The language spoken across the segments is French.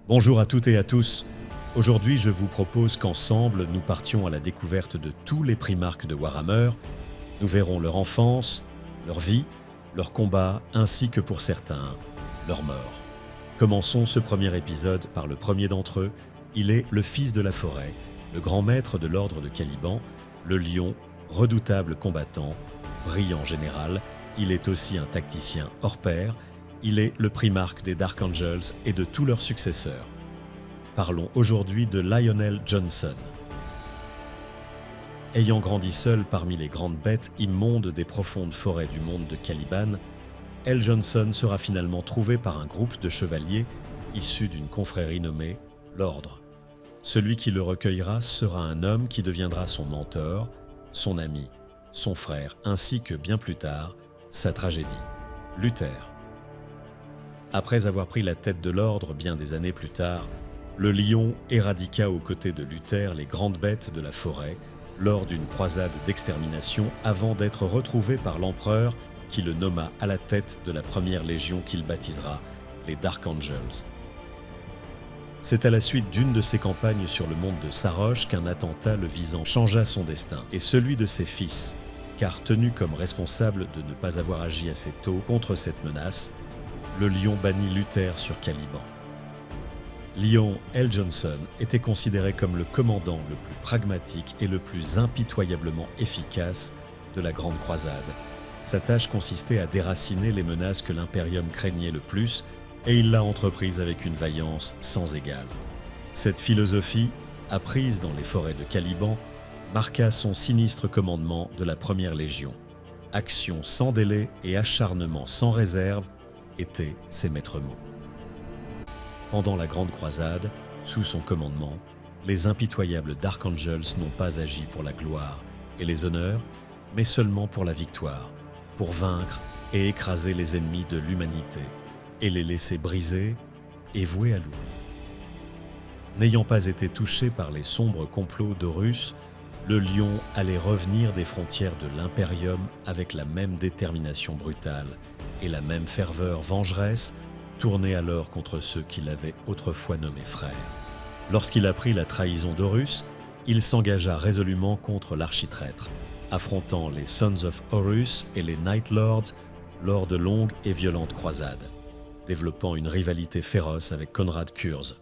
Bonjour à toutes et à tous. Aujourd'hui, je vous propose qu'ensemble, nous partions à la découverte de tous les primarques de Warhammer. Nous verrons leur enfance, leur vie, leurs combats, ainsi que pour certains, leur mort. Commençons ce premier épisode par le premier d'entre eux. Il est le fils de la forêt, le grand maître de l'ordre de Caliban, le lion, redoutable combattant, brillant général. Il est aussi un tacticien hors pair. Il est le primarque des Dark Angels et de tous leurs successeurs. Parlons aujourd'hui de Lionel Johnson. Ayant grandi seul parmi les grandes bêtes immondes des profondes forêts du monde de Caliban, L. Johnson sera finalement trouvé par un groupe de chevaliers issus d'une confrérie nommée l'Ordre. Celui qui le recueillera sera un homme qui deviendra son mentor, son ami, son frère, ainsi que bien plus tard, sa tragédie, Luther. Après avoir pris la tête de l'Ordre bien des années plus tard, le lion éradiqua aux côtés de Luther les grandes bêtes de la forêt lors d'une croisade d'extermination avant d'être retrouvé par l'empereur qui le nomma à la tête de la première légion qu'il baptisera les Dark Angels. C'est à la suite d'une de ses campagnes sur le monde de Saroche qu'un attentat le visant changea son destin et celui de ses fils, car tenu comme responsable de ne pas avoir agi assez tôt contre cette menace, le lion bannit Luther sur Caliban. Lion L. Johnson était considéré comme le commandant le plus pragmatique et le plus impitoyablement efficace de la Grande Croisade. Sa tâche consistait à déraciner les menaces que l'Imperium craignait le plus, et il l'a entreprise avec une vaillance sans égale. Cette philosophie, apprise dans les forêts de Caliban, marqua son sinistre commandement de la Première Légion. Action sans délai et acharnement sans réserve étaient ses maîtres mots. Pendant la Grande Croisade, sous son commandement, les impitoyables Dark Angels n'ont pas agi pour la gloire et les honneurs, mais seulement pour la victoire, pour vaincre et écraser les ennemis de l'humanité et les laisser briser et voués à l'oubli. N'ayant pas été touché par les sombres complots d'Horus, le lion allait revenir des frontières de l'Imperium avec la même détermination brutale et la même ferveur vengeresse, tourné alors contre ceux qu'il avait autrefois nommés frères. Lorsqu'il apprit la trahison d'Horus, il s'engagea résolument contre l'architraître, affrontant les Sons of Horus et les Night Lords lors de longues et violentes croisades, développant une rivalité féroce avec Konrad Kurz.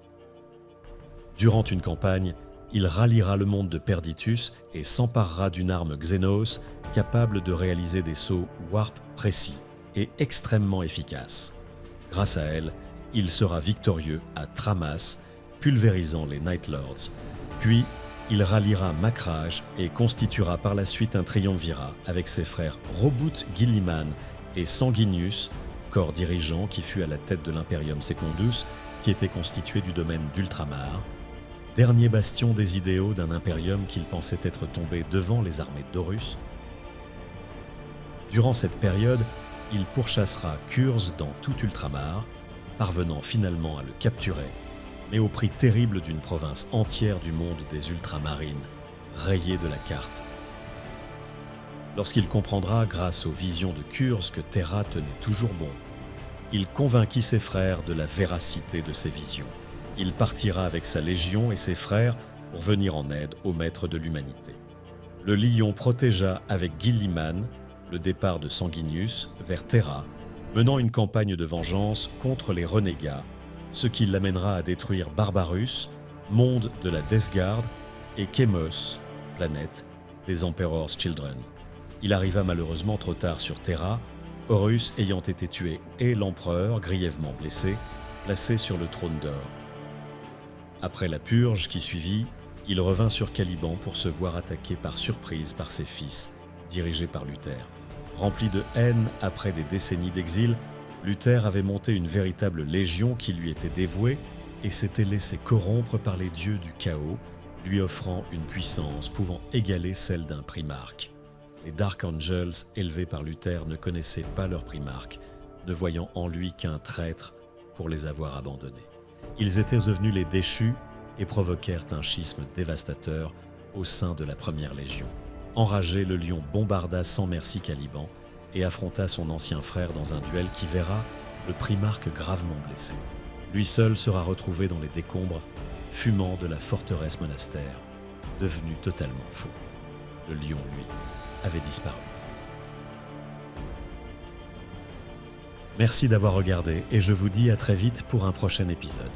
Durant une campagne, il ralliera le monde de Perditus et s'emparera d'une arme Xenos capable de réaliser des sauts warp précis et extrêmement efficaces. Grâce à elle, il sera victorieux à Tramas, pulvérisant les Night Lords. Puis, il ralliera Macrage et constituera par la suite un triumvirat avec ses frères Roboute Guilliman et Sanguinius, corps dirigeant qui fut à la tête de l'Imperium Secundus, qui était constitué du domaine d'Ultramar, dernier bastion des idéaux d'un Imperium qu'il pensait être tombé devant les armées d'Horus. Durant cette période, il pourchassera Kurz dans tout Ultramar, parvenant finalement à le capturer, mais au prix terrible d'une province entière du monde des Ultramarines, rayée de la carte. Lorsqu'il comprendra, grâce aux visions de Kurz, que Terra tenait toujours bon, il convainquit ses frères de la véracité de ses visions. Il partira avec sa légion et ses frères pour venir en aide au maître de l'humanité. Le lion protégea avec Guilliman le départ de Sanguinius vers Terra, menant une campagne de vengeance contre les renégats, ce qui l'amènera à détruire Barbarus, monde de la Death Guard, et Chemos, planète des Emperor's Children. Il arriva malheureusement trop tard sur Terra, Horus ayant été tué et l'empereur, grièvement blessé, placé sur le trône d'or. Après la purge qui suivit, il revint sur Caliban pour se voir attaqué par surprise par ses fils, dirigés par Luther. Rempli de haine après des décennies d'exil, Luther avait monté une véritable légion qui lui était dévouée et s'était laissé corrompre par les dieux du chaos, lui offrant une puissance pouvant égaler celle d'un primarque. Les Dark Angels, élevés par Luther, ne connaissaient pas leur primarque, ne voyant en lui qu'un traître pour les avoir abandonnés. Ils étaient devenus les déchus et provoquèrent un schisme dévastateur au sein de la Première Légion. Enragé, le lion bombarda sans merci Caliban et affronta son ancien frère dans un duel qui verra le primarque gravement blessé. Lui seul sera retrouvé dans les décombres, fumant de la forteresse monastère, devenu totalement fou. Le lion, lui, avait disparu. Merci d'avoir regardé et je vous dis à très vite pour un prochain épisode.